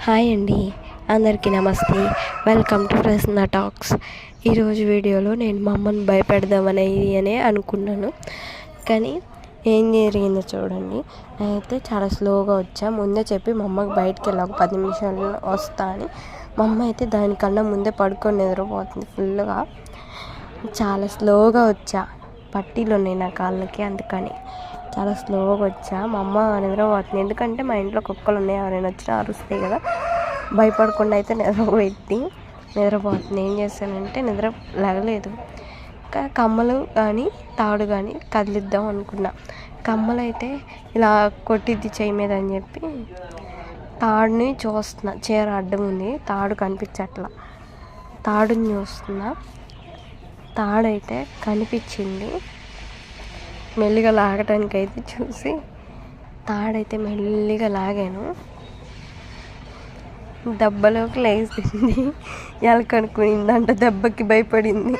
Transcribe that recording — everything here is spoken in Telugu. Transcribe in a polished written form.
హాయ్ అండి, అందరికీ నమస్తే. Welcome to Prasanna talks. ఈరోజు వీడియోలో నేను మా అమ్మని భయపెడదామని అనుకున్నాను, కానీ ఏం జరిగిందో చూడండి. నేనైతే చాలా స్లోగా వచ్చా. ముందే చెప్పి మా అమ్మకి బయటికి వెళ్ళి ఒక 10 నిమిషాల్లో వస్తా అని. మా అమ్మ అయితే దానికన్నా ముందే పడుకొని నిద్రపోతుంది ఫుల్గా. చాలా స్లోగా వచ్చా, పట్టీలు ఉన్నాయి నా కాళ్ళకి, అందుకని చాలా స్లోగా వచ్చా. మా అమ్మ నిద్రపోతుంది, ఎందుకంటే మా ఇంట్లో కుక్కలు ఉన్నాయి, ఎవరైనా వచ్చినా అరుస్తాయి కదా. భయపడకుండా అయితే నిద్రపోతుంది. ఏం చేస్తానంటే నిద్ర లేగలేదు. కమ్మలు కానీ తాడు కానీ కదిలిద్దాం అనుకున్నా. కమ్మలు అయితే ఇలా కొట్టిద్ది చేయి మీద అని చెప్పి తాడుని చూస్తున్నా. చీర అడ్డం ఉంది, తాడు కనిపించట్లా. తాడుని చూస్తున్నా, తాడైతే కనిపించింది. మెల్లిగా లాగటానికి అయితే చూసి తాడైతే మెల్లిగా లాగాను. దెబ్బలోకి లేచింది. ఎలకనుకునిందంట, దెబ్బకి భయపడింది.